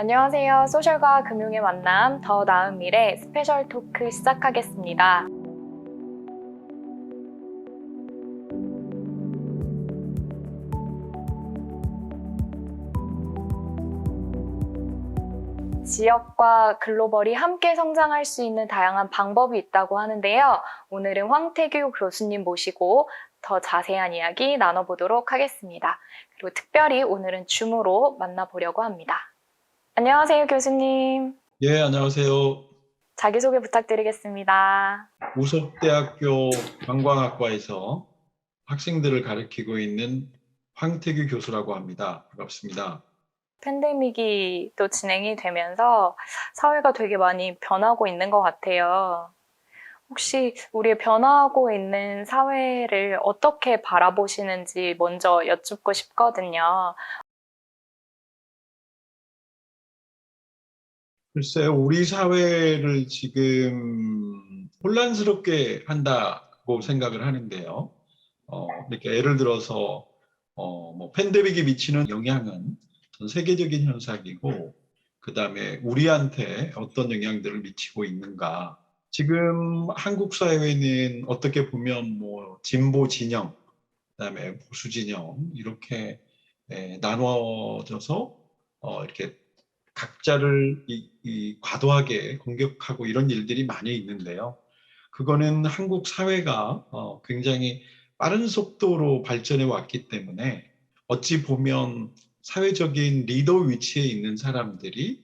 안녕하세요. 소셜과 금융의 만남, 더 나은 미래 스페셜 토크 시작하겠습니다. 지역과 글로벌이 함께 성장할 수 있는 다양한 방법이 있다고 하는데요. 오늘은 황태규 교수님 모시고 더 자세한 이야기 나눠보도록 하겠습니다. 그리고 특별히 오늘은 줌으로 만나보려고 합니다. 안녕하세요, 교수님. 예, 안녕하세요. 자기소개 부탁드리겠습니다. 우석대학교 관광학과에서 학생들을 가르치고 있는 황태규 교수라고 합니다. 반갑습니다. 팬데믹이 또 진행이 되면서 사회가 되게 많이 변하고 있는 것 같아요. 혹시 우리 변화하고 있는 사회를 어떻게 바라보시는지 먼저 여쭙고 싶거든요. 글쎄요, 우리 사회를 지금 혼란스럽게 한다고 생각을 하는데요. 이렇게 예를 들어서 팬데믹이 미치는 영향은 전 세계적인 현상이고, 그 다음에 우리한테 어떤 영향들을 미치고 있는가. 지금 한국 사회는 어떻게 보면 진보 진영, 그다음에 보수 진영 이렇게 나눠져서 이렇게 각자를 과도하게 공격하고 이런 일들이 많이 있는데요. 그거는 한국 사회가 굉장히 빠른 속도로 발전해 왔기 때문에 어찌 보면 사회적인 리더 위치에 있는 사람들이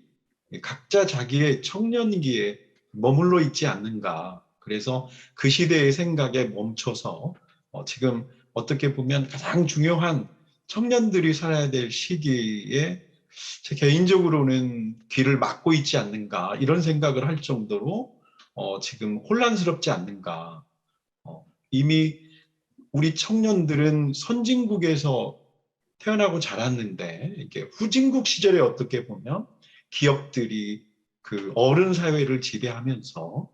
각자 자기의 청년기에 머물러 있지 않는가. 그래서 그 시대의 생각에 멈춰서 지금 어떻게 보면 가장 중요한 청년들이 살아야 될 시기에 제 개인적으로는 귀를 막고 있지 않는가 이런 생각을 할 정도로 지금 혼란스럽지 않는가. 이미 우리 청년들은 선진국에서 태어나고 자랐는데 이게 후진국 시절에 어떻게 보면 기업들이 그 어른 사회를 지배하면서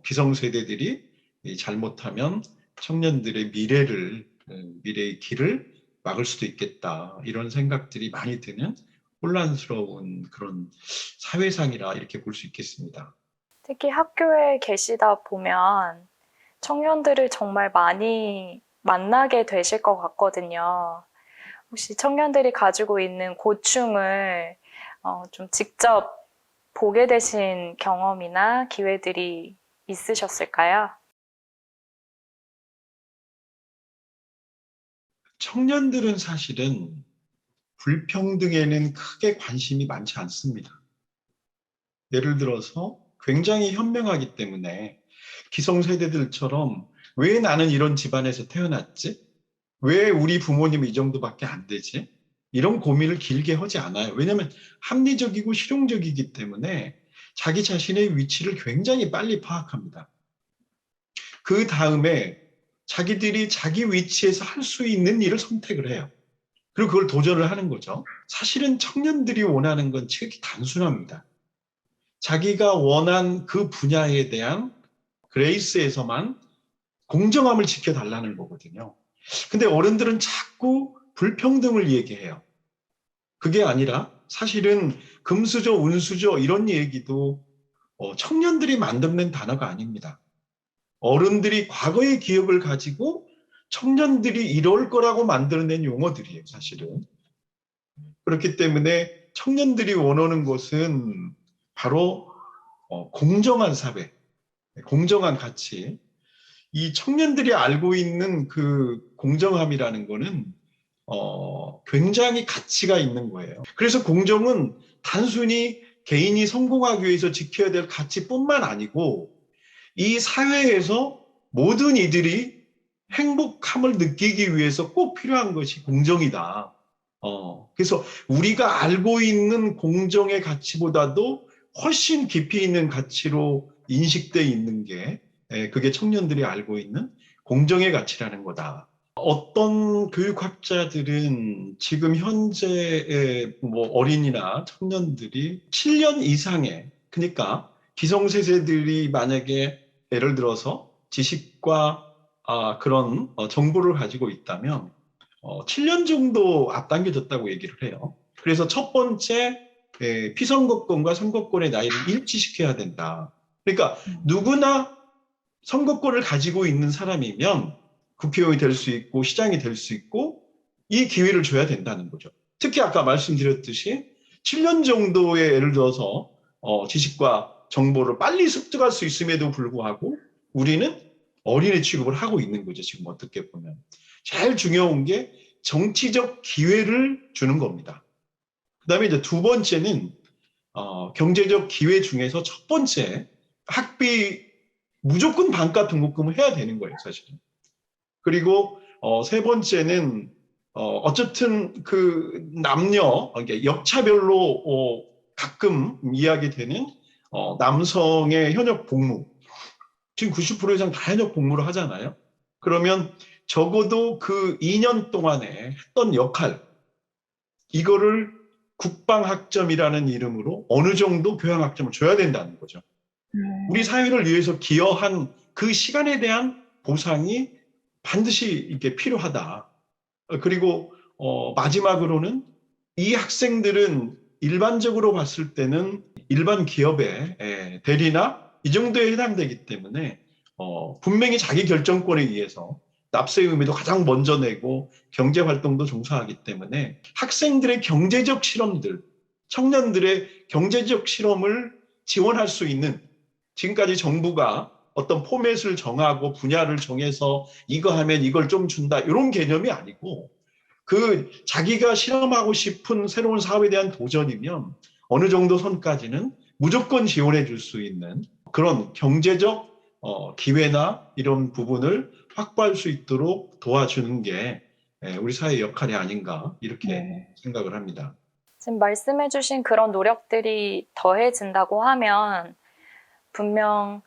기성세대들이 잘못하면 청년들의 미래의 길을 막을 수도 있겠다 이런 생각들이 많이 드는 혼란스러운 그런 사회상이라 이렇게 볼 수 있겠습니다. 특히 학교에 계시다 보면 청년들을 정말 많이 만나게 되실 것 같거든요. 혹시 청년들이 가지고 있는 고충을 좀 직접 보게 되신 경험이나 기회들이 있으셨을까요? 청년들은 사실은 불평등에는 크게 관심이 많지 않습니다. 예를 들어서 굉장히 현명하기 때문에 기성세대들처럼 왜 나는 이런 집안에서 태어났지? 왜 우리 부모님이 이 정도밖에 안 되지? 이런 고민을 길게 하지 않아요. 왜냐하면 합리적이고 실용적이기 때문에 자기 자신의 위치를 굉장히 빨리 파악합니다. 그 다음에 자기들이 자기 위치에서 할 수 있는 일을 선택을 해요. 그리고 그걸 도전을 하는 거죠. 사실은 청년들이 원하는 건 지극히 단순합니다. 자기가 원한 그 분야에 대한 그레이스에서만 공정함을 지켜달라는 거거든요. 근데 어른들은 자꾸 불평등을 얘기해요. 그게 아니라 사실은 금수저, 운수저 이런 얘기도 청년들이 만들어낸 단어가 아닙니다. 어른들이 과거의 기억을 가지고 청년들이 이럴 거라고 만들어낸 용어들이에요, 사실은. 그렇기 때문에 청년들이 원하는 것은 바로 공정한 사회, 공정한 가치. 이 청년들이 알고 있는 그 공정함이라는 거는 굉장히 가치가 있는 거예요. 그래서 공정은 단순히 개인이 성공하기 위해서 지켜야 될 가치뿐만 아니고 이 사회에서 모든 이들이 행복함을 느끼기 위해서 꼭 필요한 것이 공정이다. 그래서 우리가 알고 있는 공정의 가치보다도 훨씬 깊이 있는 가치로 인식돼 있는 게 그게 청년들이 알고 있는 공정의 가치라는 거다. 어떤 교육학자들은 지금 현재의 어린이나 청년들이 7년 이상의 그러니까 기성세대들이 만약에 예를 들어서 지식과 그런 정보를 가지고 있다면 7년 정도 앞당겨졌다고 얘기를 해요. 그래서 첫 번째 피선거권과 선거권의 나이를 일치시켜야 된다. 그러니까 누구나 선거권을 가지고 있는 사람이면 국회의원이 될 수 있고 시장이 될 수 있고 이 기회를 줘야 된다는 거죠. 특히 아까 말씀드렸듯이 7년 정도의 예를 들어서 지식과 정보를 빨리 습득할 수 있음에도 불구하고 우리는 어린애 취급을 하고 있는 거죠. 지금 어떻게 보면. 제일 중요한 게 정치적 기회를 주는 겁니다. 그다음에 이제 두 번째는 경제적 기회 중에서 첫 번째 학비 무조건 반값 등록금을 해야 되는 거예요, 사실은. 그리고 세 번째는 어쨌든 그 남녀 그러니까 역차별로 가끔 이야기되는 남성의 현역 복무 지금 90% 이상 다 현역 복무를 하잖아요. 그러면 적어도 그 2년 동안에 했던 역할 이거를 국방학점이라는 이름으로 어느 정도 교양학점을 줘야 된다는 거죠. 우리 사회를 위해서 기여한 그 시간에 대한 보상이 반드시 이게 필요하다. 그리고 마지막으로는 이 학생들은 일반적으로 봤을 때는 일반 기업의 대리나 이 정도에 해당되기 때문에 분명히 자기 결정권에 의해서 납세 의무도 가장 먼저 내고 경제 활동도 종사하기 때문에 학생들의 경제적 실험들, 청년들의 경제적 실험을 지원할 수 있는 지금까지 정부가 어떤 포맷을 정하고 분야를 정해서 이거 하면 이걸 좀 준다 이런 개념이 아니고 그 자기가 실험하고 싶은 새로운 사업에 대한 도전이면 어느 정도 선까지는 무조건 지원해 줄 수 있는 그런 경제적 기회나 이런 부분을 확보할 수 있도록 도와주는 게 우리 사회의 역할이 아닌가 이렇게 생각을 합니다. 지금 말씀해주신 그런 노력들이 더해진다고 하면 분명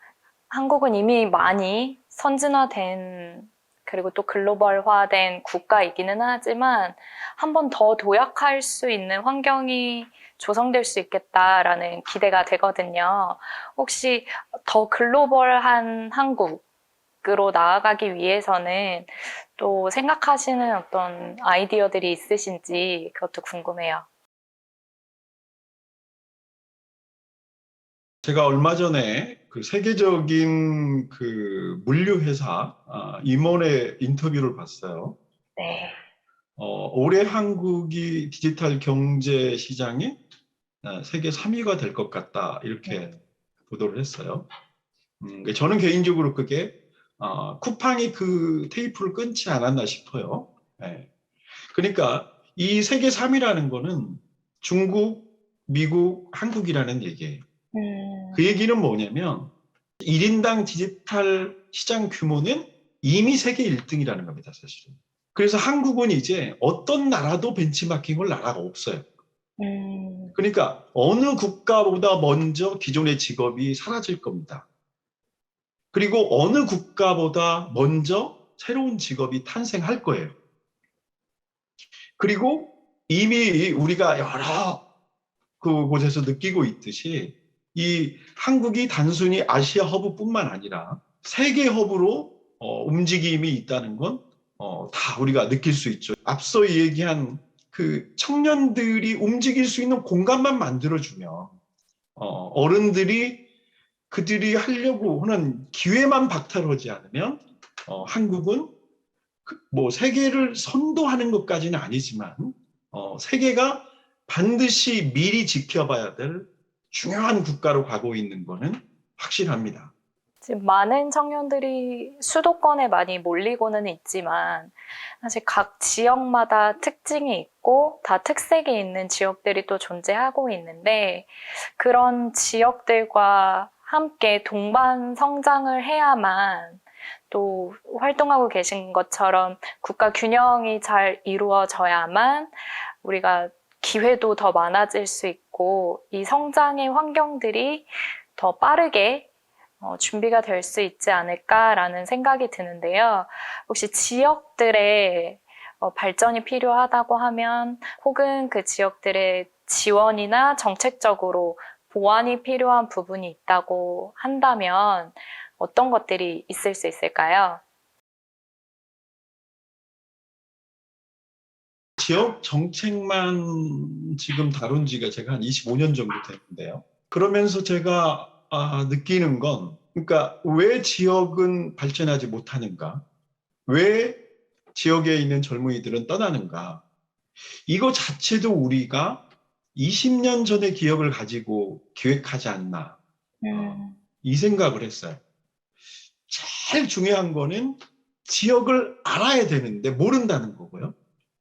한국은 이미 많이 선진화된 그리고 또 글로벌화된 국가이기는 하지만 한 번 더 도약할 수 있는 환경이 조성될 수 있겠다라는 기대가 되거든요. 혹시 더 글로벌한 한국으로 나아가기 위해서는 또 생각하시는 어떤 아이디어들이 있으신지 그것도 궁금해요. 제가 얼마 전에 그 세계적인 그 물류회사 임원의 인터뷰를 봤어요. 네. 올해 한국이 디지털 경제 시장이 세계 3위가 될 것 같다 이렇게 보도를 했어요. 저는 개인적으로 그게 쿠팡이 그 테이프를 끊지 않았나 싶어요. 네. 그러니까 이 세계 3위라는 거는 중국, 미국, 한국이라는 얘기예요. 그 얘기는 뭐냐면 1인당 디지털 시장 규모는 이미 세계 1등이라는 겁니다, 사실은. 그래서 한국은 이제 어떤 나라도 벤치마킹할 나라가 없어요. 그러니까 어느 국가보다 먼저 기존의 직업이 사라질 겁니다. 그리고 어느 국가보다 먼저 새로운 직업이 탄생할 거예요. 그리고 이미 우리가 여러 그곳에서 느끼고 있듯이 이 한국이 단순히 아시아 허브뿐만 아니라 세계 허브로 움직임이 있다는 건 다 우리가 느낄 수 있죠. 앞서 얘기한 그 청년들이 움직일 수 있는 공간만 만들어주면 어른들이 그들이 하려고 하는 기회만 박탈하지 않으면 한국은 뭐 세계를 선도하는 것까지는 아니지만 세계가 반드시 미리 지켜봐야 될 중요한 국가로 가고 있는 거는 확실합니다. 지금 많은 청년들이 수도권에 많이 몰리고는 있지만 사실 각 지역마다 특징이 있고 다 특색이 있는 지역들이 또 존재하고 있는데 그런 지역들과 함께 동반 성장을 해야만 또 활동하고 계신 것처럼 국가 균형이 잘 이루어져야만 우리가 기회도 더 많아질 수 있고 이 성장의 환경들이 더 빠르게 준비가 될 수 있지 않을까라는 생각이 드는데요. 혹시 지역들의 발전이 필요하다고 하면 혹은 그 지역들의 지원이나 정책적으로 보완이 필요한 부분이 있다고 한다면 어떤 것들이 있을 수 있을까요? 지역 정책만 지금 다룬 지가 제가 한 25년 정도 됐는데요. 그러면서 제가 느끼는 건, 그러니까 왜 지역은 발전하지 못하는가? 왜 지역에 있는 젊은이들은 떠나는가? 이거 자체도 우리가 20년 전의 기억을 가지고 기획하지 않나. 이 생각을 했어요. 제일 중요한 거는 지역을 알아야 되는데 모른다는 거고요.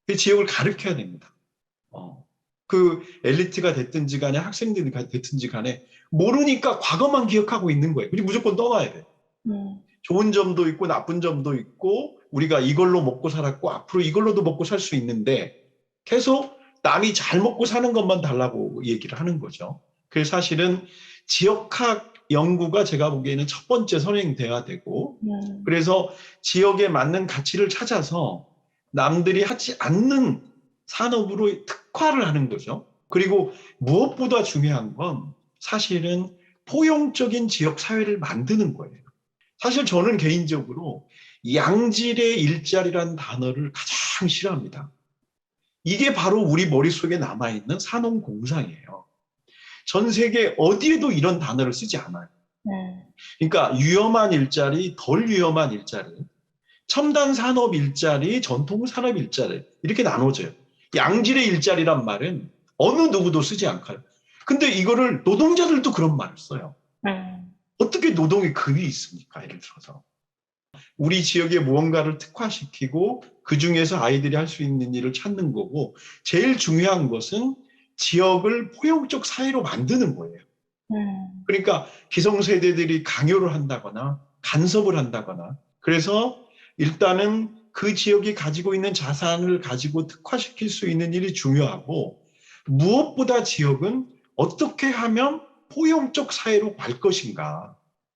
그 지역을 가르쳐야 됩니다. 그 엘리트가 됐든지 간에 학생들이 됐든지 간에 모르니까 과거만 기억하고 있는 거예요. 그리고 무조건 떠나야 돼요. 좋은 점도 있고 나쁜 점도 있고 우리가 이걸로 먹고 살았고 앞으로 이걸로도 먹고 살 수 있는데 계속 남이 잘 먹고 사는 것만 달라고 얘기를 하는 거죠. 그래서 사실은 지역학 연구가 제가 보기에는 첫 번째 선행돼야 되고 그래서 지역에 맞는 가치를 찾아서 남들이 하지 않는 산업으로 특화를 하는 거죠. 그리고 무엇보다 중요한 건 사실은 포용적인 지역 사회를 만드는 거예요. 사실 저는 개인적으로 양질의 일자리란 단어를 가장 싫어합니다. 이게 바로 우리 머릿속에 남아있는 산업공상이에요. 전 세계 어디에도 이런 단어를 쓰지 않아요. 그러니까 위험한 일자리, 덜 위험한 일자리, 첨단 산업 일자리, 전통 산업 일자리 이렇게 나눠져요. 양질의 일자리란 말은 어느 누구도 쓰지 않아요. 근데 이거를 노동자들도 그런 말을 써요. 어떻게 노동의 급이 있습니까? 예를 들어서. 우리 지역에 무언가를 특화시키고 그중에서 아이들이 할 수 있는 일을 찾는 거고 제일 중요한 것은 지역을 포용적 사회로 만드는 거예요. 그러니까 기성세대들이 강요를 한다거나 간섭을 한다거나 그래서 일단은 그 지역이 가지고 있는 자산을 가지고 특화시킬 수 있는 일이 중요하고 무엇보다 지역은 어떻게 하면 포용적 사회로 갈 것인가.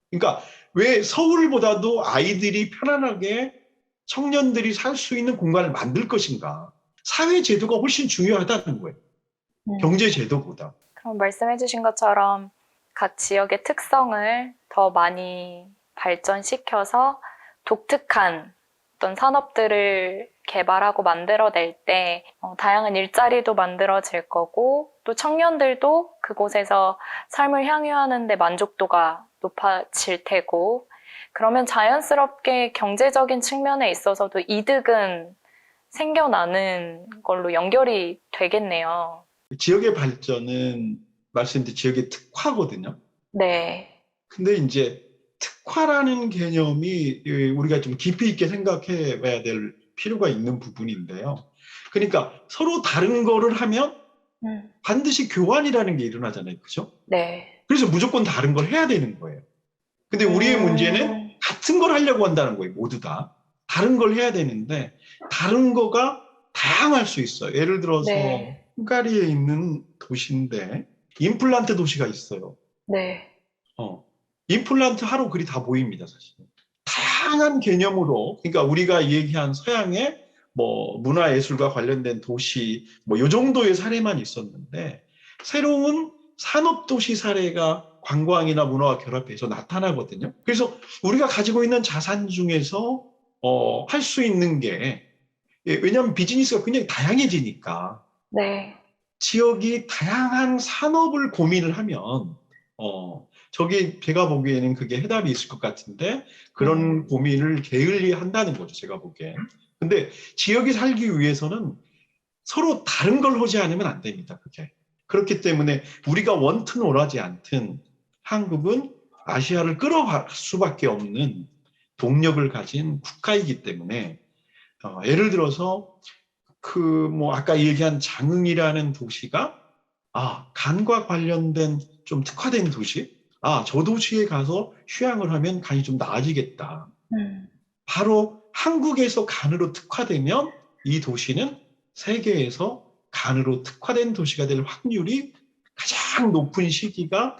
그러니까 왜 서울보다도 아이들이 편안하게 청년들이 살 수 있는 공간을 만들 것인가. 사회 제도가 훨씬 중요하다는 거예요. 경제 제도보다. 그럼 말씀해주신 것처럼 각 지역의 특성을 더 많이 발전시켜서 독특한 어떤 산업들을 개발하고 만들어낼 때 다양한 일자리도 만들어질 거고 또 청년들도 그곳에서 삶을 향유하는 데 만족도가 높아질 테고 그러면 자연스럽게 경제적인 측면에 있어서도 이득은 생겨나는 걸로 연결이 되겠네요. 지역의 발전은 말씀드린 지역의 특화거든요. 네. 근데 이제 특화라는 개념이 우리가 좀 깊이 있게 생각해 봐야 될 필요가 있는 부분인데요. 그러니까 서로 다른 거를 하면 반드시 교환이라는 게 일어나잖아요. 그죠? 네. 그래서 무조건 다른 걸 해야 되는 거예요. 근데 우리의 문제는 같은 걸 하려고 한다는 거예요. 모두 다. 다른 걸 해야 되는데 다른 거가 다양할 수 있어요. 예를 들어서 네. 헝가리에 있는 도시인데 임플란트 도시가 있어요. 네. 임플란트 하루 글이 다 보입니다, 사실. 다양한 개념으로, 그러니까 우리가 얘기한 서양의 뭐 문화예술과 관련된 도시, 뭐 요 정도의 사례만 있었는데, 새로운 산업도시 사례가 관광이나 문화와 결합해서 나타나거든요. 그래서 우리가 가지고 있는 자산 중에서 할 수 있는 게, 왜냐하면 비즈니스가 굉장히 다양해지니까, 네. 지역이 다양한 산업을 고민을 하면, 저기 제가 보기에는 그게 해답이 있을 것 같은데 그런 고민을 게을리 한다는 거죠. 제가 보기엔. 근데 지역이 살기 위해서는 서로 다른 걸 하지 않으면 안 됩니다. 그게. 그렇기 때문에 우리가 원튼 원하지 않든 한국은 아시아를 끌어갈 수밖에 없는 동력을 가진 국가이기 때문에 예를 들어서 그 뭐 아까 얘기한 장흥이라는 도시가 간과 관련된 좀 특화된 도시 저 도시에 가서 휴양을 하면 간이 좀 나아지겠다. 바로 한국에서 간으로 특화되면 이 도시는 세계에서 간으로 특화된 도시가 될 확률이 가장 높은 시기가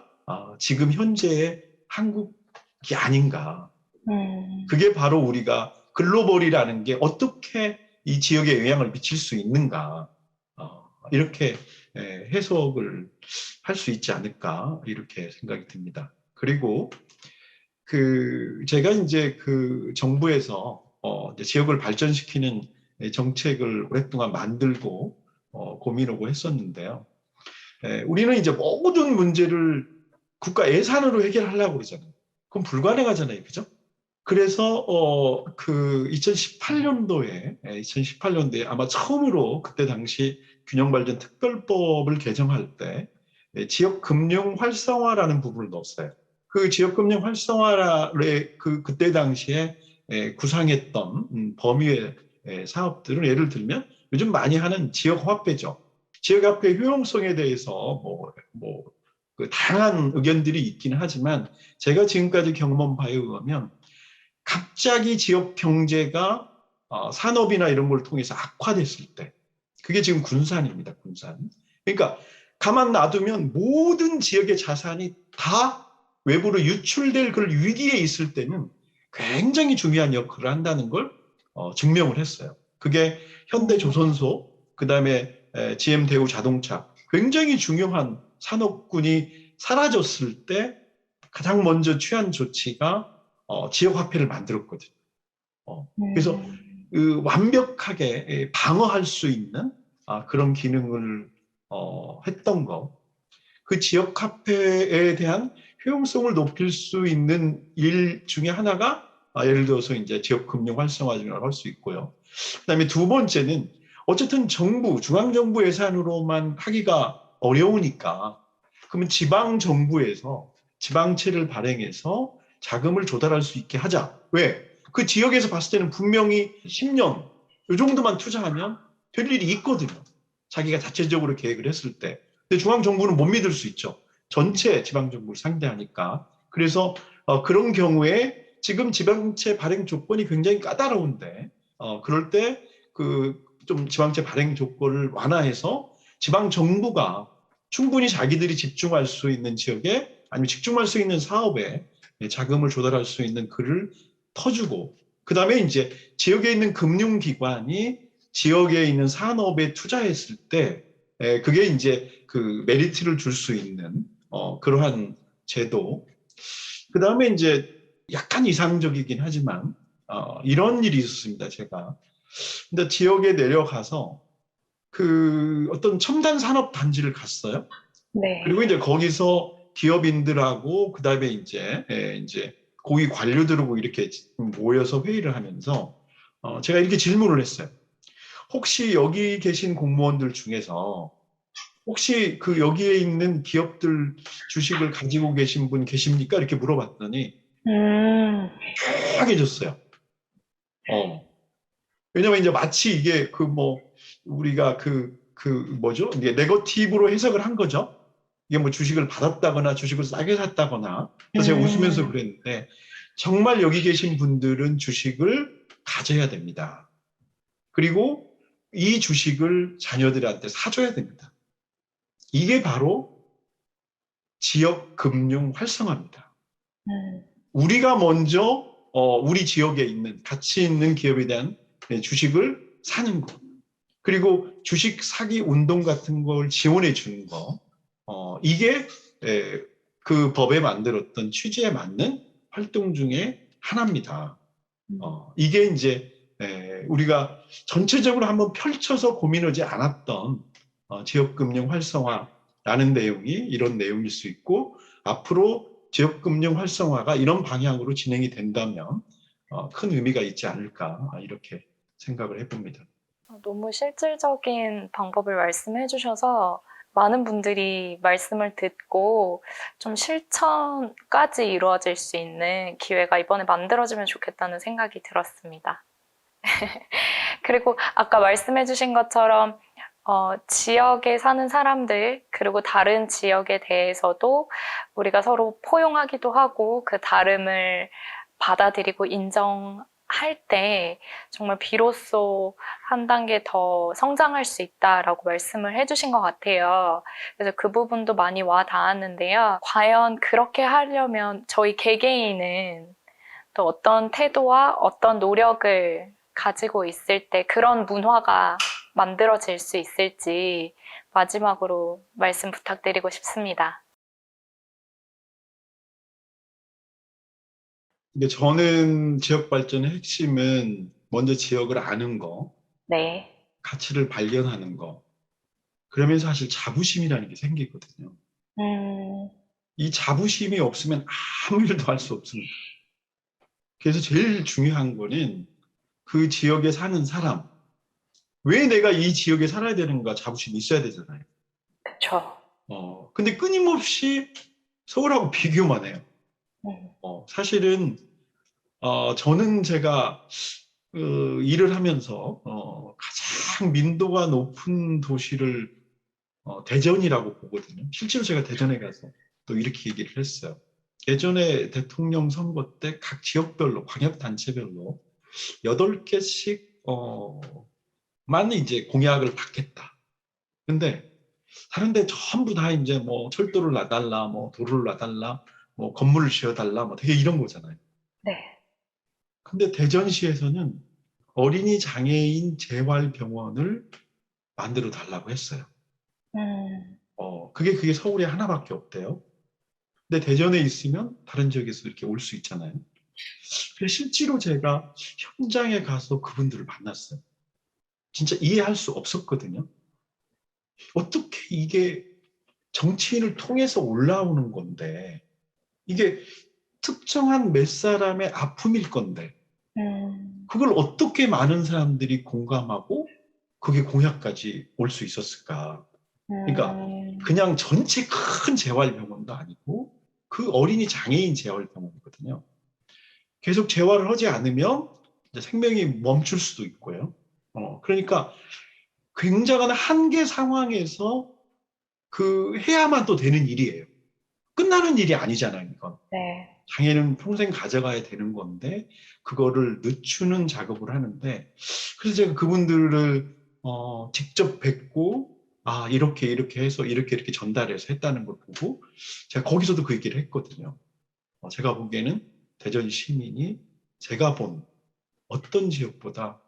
지금 현재의 한국이 아닌가. 그게 바로 우리가 글로벌이라는 게 어떻게 이 지역에 영향을 미칠 수 있는가. 이렇게 해석을 할 수 있지 않을까 이렇게 생각이 듭니다. 그리고 제가 이제 그 정부에서 이제 지역을 발전시키는 정책을 오랫동안 만들고 고민하고 했었는데요. 우리는 이제 모든 문제를 국가 예산으로 해결하려고 그러잖아요. 그럼 불가능하잖아요. 그죠? 그래서 그 2018년도에 아마 처음으로 그때 당시 균형발전 특별법을 개정할 때 지역 금융 활성화라는 부분을 넣었어요. 그 지역 금융 활성화의 그때 당시에 구상했던 범위의 사업들은 예를 들면 요즘 많이 하는 지역 화폐죠. 지역 화폐 효용성에 대해서 그 다양한 의견들이 있기는 하지만 제가 지금까지 경험한 바에 의하면 갑자기 지역 경제가 산업이나 이런 걸 통해서 악화됐을 때 그게 지금 군산입니다. 군산. 그러니까 가만 놔두면 모든 지역의 자산이 다 외부로 유출될 그런 위기에 있을 때는 굉장히 중요한 역할을 한다는 걸 증명을 했어요. 그게 현대조선소, 그다음에 GM 대우자동차 굉장히 중요한 산업군이 사라졌을 때 가장 먼저 취한 조치가 지역화폐를 만들었거든요. 그래서 그 완벽하게 방어할 수 있는 그런 기능을 했던 거. 그 지역화폐에 대한 효용성을 높일 수 있는 일 중에 하나가 예를 들어서 이제 지역금융 활성화를 할 수 있고요. 그다음에 두 번째는 어쨌든 중앙정부 예산으로만 하기가 어려우니까 그러면 지방정부에서 지방채를 발행해서 자금을 조달할 수 있게 하자. 왜? 그 지역에서 봤을 때는 분명히 10년 이 정도만 투자하면 될 일이 있거든요. 자기가 자체적으로 계획을 했을 때. 근데 중앙정부는 못 믿을 수 있죠. 전체 지방정부를 상대하니까. 그래서 그런 경우에 지금 지방채 발행 조건이 굉장히 까다로운데 그럴 때 그 좀 지방채 발행 조건을 완화해서 지방정부가 충분히 자기들이 집중할 수 있는 지역에 아니면 집중할 수 있는 사업에 자금을 조달할 수 있는 글을 터주고 그다음에 이제 지역에 있는 금융기관이 지역에 있는 산업에 투자했을 때 그게 이제 그 메리트를 줄 수 있는 그러한 제도. 그다음에 이제 약간 이상적이긴 하지만 이런 일이 있었습니다. 제가. 근데 지역에 내려가서 그 어떤 첨단 산업 단지를 갔어요. 네. 그리고 이제 거기서 기업인들하고 그다음에 이제 고위 관료들하고 이렇게 모여서 회의를 하면서 제가 이렇게 질문을 했어요. 혹시 여기 계신 공무원들 중에서 혹시 그 여기에 있는 기업들 주식을 가지고 계신 분 계십니까? 이렇게 물어봤더니 음, 조용해졌어요. 왜냐면 이제 마치 이게 우리가 뭐죠? 이게 네거티브로 해석을 한 거죠. 이게 뭐 주식을 받았다거나 주식을 싸게 샀다거나. 그래서 제가 웃으면서 음, 그랬는데 정말 여기 계신 분들은 주식을 가져야 됩니다. 그리고 이 주식을 자녀들한테 사줘야 됩니다. 이게 바로 지역 금융 활성화입니다. 음, 우리가 먼저 우리 지역에 있는 가치 있는 기업에 대한 주식을 사는 것. 그리고 주식 사기 운동 같은 걸 지원해 주는 거. 이게 그 법에 만들었던 취지에 맞는 활동 중에 하나입니다. 이게 이제 우리가 전체적으로 한번 펼쳐서 고민하지 않았던 지역금융 활성화라는 내용이 이런 내용일 수 있고 앞으로 지역금융 활성화가 이런 방향으로 진행이 된다면 큰 의미가 있지 않을까 이렇게 생각을 해봅니다. 너무 실질적인 방법을 말씀해 주셔서 많은 분들이 말씀을 듣고 좀 실천까지 이루어질 수 있는 기회가 이번에 만들어지면 좋겠다는 생각이 들었습니다. 그리고 아까 말씀해 주신 것처럼 지역에 사는 사람들, 그리고 다른 지역에 대해서도 우리가 서로 포용하기도 하고 그 다름을 받아들이고 인정할 때 정말 비로소 한 단계 더 성장할 수 있다라고 말씀을 해주신 것 같아요. 그래서 그 부분도 많이 와 닿았는데요. 과연 그렇게 하려면 저희 개개인은 또 어떤 태도와 어떤 노력을 가지고 있을 때 그런 문화가 만들어질 수 있을지 마지막으로 말씀 부탁드리고 싶습니다. 근데 저는 지역 발전의 핵심은 먼저 지역을 아는 거, 네. 가치를 발견하는 거. 그러면서 사실 자부심이라는 게 생기거든요. 이 자부심이 없으면 아무 일도 할 수 없습니다. 그래서 제일 중요한 거는 그 지역에 사는 사람, 왜 내가 이 지역에 살아야 되는가 자부심이 있어야 되잖아요. 그쵸. 근데 끊임없이 서울하고 비교만 해요. 사실은 저는 제가 일을 하면서 가장 민도가 높은 도시를 대전이라고 보거든요. 실제로 제가 대전에 가서 또 이렇게 얘기를 했어요. 예전에 대통령 선거 때 각 지역별로, 광역단체별로 8개씩 만 이제 공약을 받겠다. 근데 다른 데 전부 다 이제 뭐 철도를 놔달라, 뭐 도로를 놔달라, 뭐 건물을 지어달라, 뭐 되게 이런 거잖아요. 네. 근데 대전시에서는 어린이 장애인 재활병원을 만들어 달라고 했어요. 그게 서울에 하나밖에 없대요. 근데 대전에 있으면 다른 지역에서 이렇게 올 수 있잖아요. 그래서 실제로 제가 현장에 가서 그분들을 만났어요. 진짜 이해할 수 없었거든요. 어떻게 이게 정치인을 통해서 올라오는 건데, 이게 특정한 몇 사람의 아픔일 건데, 그걸 어떻게 많은 사람들이 공감하고 그게 공약까지 올 수 있었을까? 그러니까 그냥 전체 큰 재활병원도 아니고 그 어린이 장애인 재활병원이거든요. 계속 재활을 하지 않으면 이제 생명이 멈출 수도 있고요. 그러니까 굉장한 한계 상황에서 그 해야만 또 되는 일이에요. 끝나는 일이 아니잖아요, 이건. 네. 장애는 평생 가져가야 되는 건데 그거를 늦추는 작업을 하는데, 그래서 제가 그분들을 직접 뵙고 이렇게 해서 이렇게 전달해서 했다는 걸 보고 제가 거기서도 그 얘기를 했거든요. 제가 보기에는 대전 시민이 제가 본 어떤 지역보다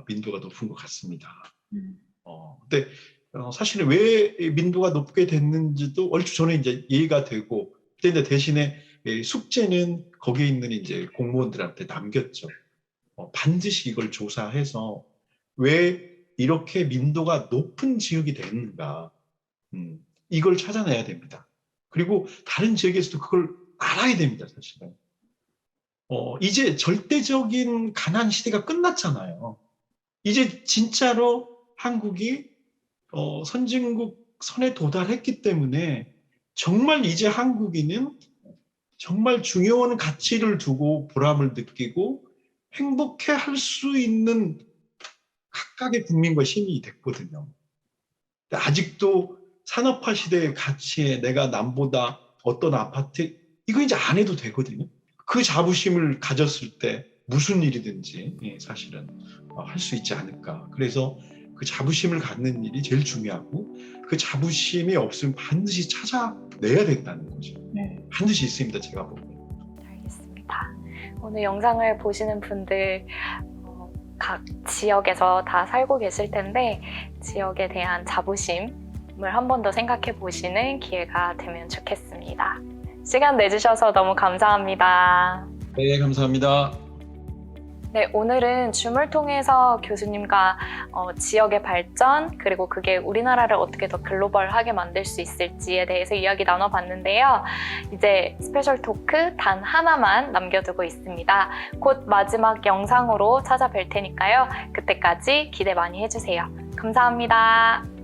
민도가 높은 것 같습니다. 근데 사실은 왜 민도가 높게 됐는지도 얼추 저는 이제 이해가 되고, 근데 대신에 숙제는 거기에 있는 이제 공무원들한테 남겼죠. 반드시 이걸 조사해서 왜 이렇게 민도가 높은 지역이 됐는가, 이걸 찾아내야 됩니다. 그리고 다른 지역에서도 그걸 알아야 됩니다, 사실은. 이제 절대적인 가난 시대가 끝났잖아요. 이제 진짜로 한국이 선진국 선에 도달했기 때문에 정말 이제 한국인은 정말 중요한 가치를 두고 보람을 느끼고 행복해 할 수 있는 각각의 국민과 시민이 됐거든요. 근데 아직도 산업화 시대의 가치에 내가 남보다 어떤 아파트, 이거 이제 안 해도 되거든요. 그 자부심을 가졌을 때 무슨 일이든지 사실은 할 수 있지 않을까. 그래서 그 자부심을 갖는 일이 제일 중요하고, 그 자부심이 없으면 반드시 찾아내야 된다는 거죠. 반드시 있습니다, 제가 보기에. 알겠습니다. 오늘 영상을 보시는 분들 각 지역에서 다 살고 계실 텐데 지역에 대한 자부심을 한 번 더 생각해 보시는 기회가 되면 좋겠습니다. 시간 내주셔서 너무 감사합니다. 네, 감사합니다. 네, 오늘은 줌을 통해서 교수님과 지역의 발전, 그리고 그게 우리나라를 어떻게 더 글로벌하게 만들 수 있을지에 대해서 이야기 나눠봤는데요. 이제 스페셜 토크 단 하나만 남겨두고 있습니다. 곧 마지막 영상으로 찾아뵐 테니까요. 그때까지 기대 많이 해주세요. 감사합니다.